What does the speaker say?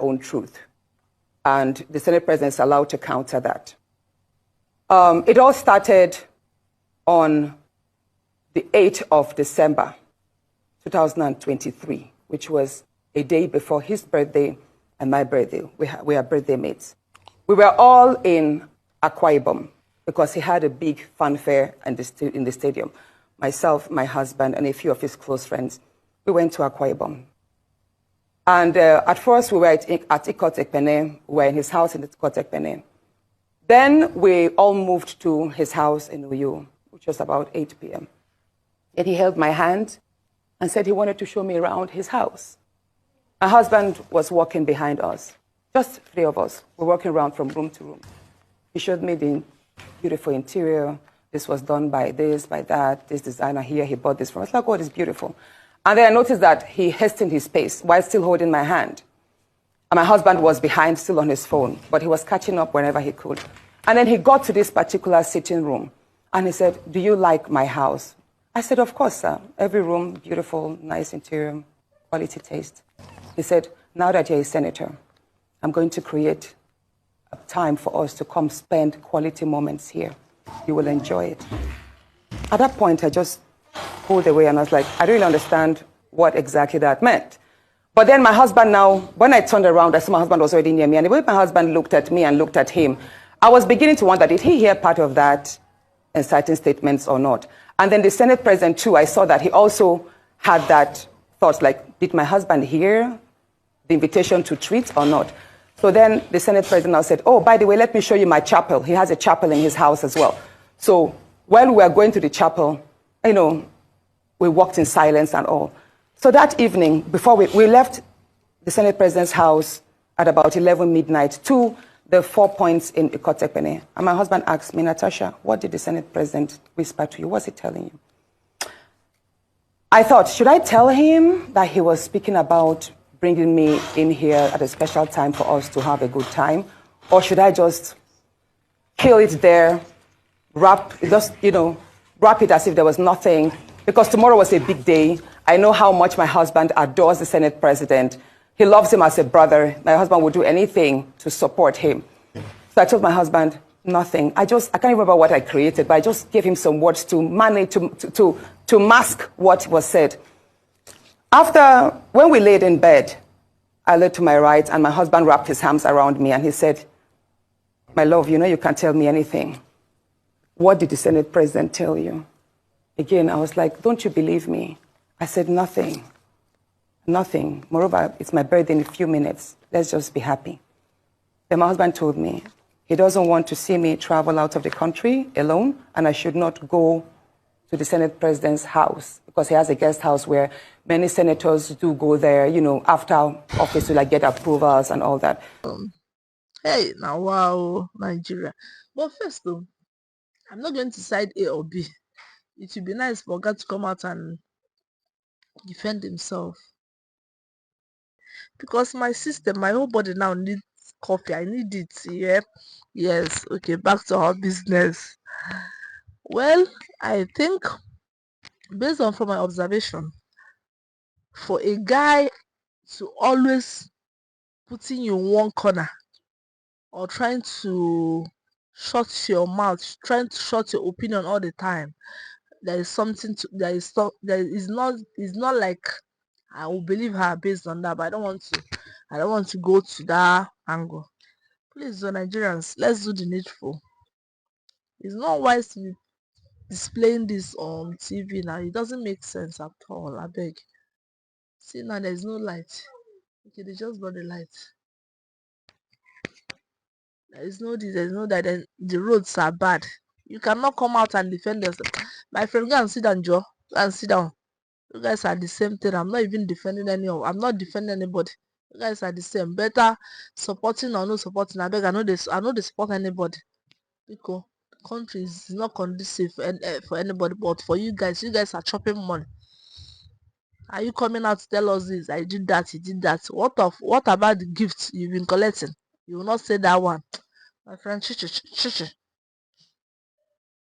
own truth. And the Senate President is allowed to counter that. It all started on the 8th of December, 2023, which was a day before his birthday and my birthday. We are birthday mates. We were all in Akwa Ibom because he had a big fanfare in the stadium. Myself, my husband, and a few of his close friends, we went to Akwa Ibom. And at first, we were at Ikot Ekpene. We were in his house in Ikot Ekpene. Then we all moved to his house in Uyo, which was about 8 p.m. And he held my hand and said he wanted to show me around his house. My husband was walking behind us, just 3 of us. We're walking around from room to room. He showed me the beautiful interior. This was done by this, by that, this designer here, he bought this from us. Like, oh, it's beautiful. And then I noticed that he hastened his pace while still holding my hand. And my husband was behind, still on his phone, but he was catching up whenever he could. And then he got to this particular sitting room, and he said, "Do you like my house?" I said, "Of course, sir. Every room, beautiful, nice interior, quality taste." He said, "Now that you're a senator, I'm going to create a time for us to come spend quality moments here. You will enjoy it." At that point, I just pulled away, and I was like, I don't really understand what exactly that meant. But then my husband now, when I turned around, I saw my husband was already near me, and the way my husband looked at me and looked at him, I was beginning to wonder, did he hear part of that inciting statements or not? And then the Senate President, too, I saw that he also had that thought, like, did my husband hear the invitation to treat or not? So then the Senate President now said, "Oh, by the way, let me show you my chapel." He has a chapel in his house as well. So while we were going to the chapel, you know, we walked in silence and all. So that evening, before we left the Senate President's house at about 11 midnight to the 4 points in Ikot Ekpene. And my husband asked me, "Natasha, what did the Senate President whisper to you? What's he telling you?" I thought, should I tell him that he was speaking about bringing me in here at a special time for us to have a good time? Or should I just kill it there, wrap it as if there was nothing? Because tomorrow was a big day. I know how much my husband adores the Senate President. He loves him as a brother. My husband would do anything to support him. So I told my husband, nothing. I can't remember what I created, but I just gave him some words to manage, to mask what was said. When we laid in bed, I looked to my right, and my husband wrapped his arms around me, and he said, "My love, you know you can't tell me anything. What did the Senate President tell you?" Again, I was like, "Don't you believe me?" I said, "Nothing. Nothing. Moreover, it's my birthday in a few minutes. Let's just be happy." Then my husband told me he doesn't want to see me travel out of the country alone, and I should not go to the Senate President's house because he has a guest house where many senators do go there, you know, after office to like get approvals and all that. Hey, now wow, Nigeria. But first though, I'm not going to side A or B. It would be nice for God to come out and defend himself. Because my system, my whole body now needs coffee. I need it. Yeah. Yes. Okay, back to our business. Well, I think based on from my observation, for a guy to always putting you in one corner or trying to shut your mouth, trying to shut your opinion all the time, there is something to it's not like I will believe her based on that, but I don't want to go to that angle. Please, Nigerians, let's do the needful. It's not wise to be displaying this on TV now. It doesn't make sense at all. I beg. See now there's no light. Okay, they just brought the light. There's no that the roads are bad. You cannot come out and defend yourself. My friend, go and sit down, Joe. Go and sit down. You guys are the same thing. I'm not even defending I'm not defending anybody. You guys are the same. Better supporting or no supporting. I beg, I know they support anybody. Because the country is not conducive for anybody, but for you guys are chopping money. Are you coming out to tell us this? I did that, he did that. What about the gifts you've been collecting? You will not say that one. My friend, chichi.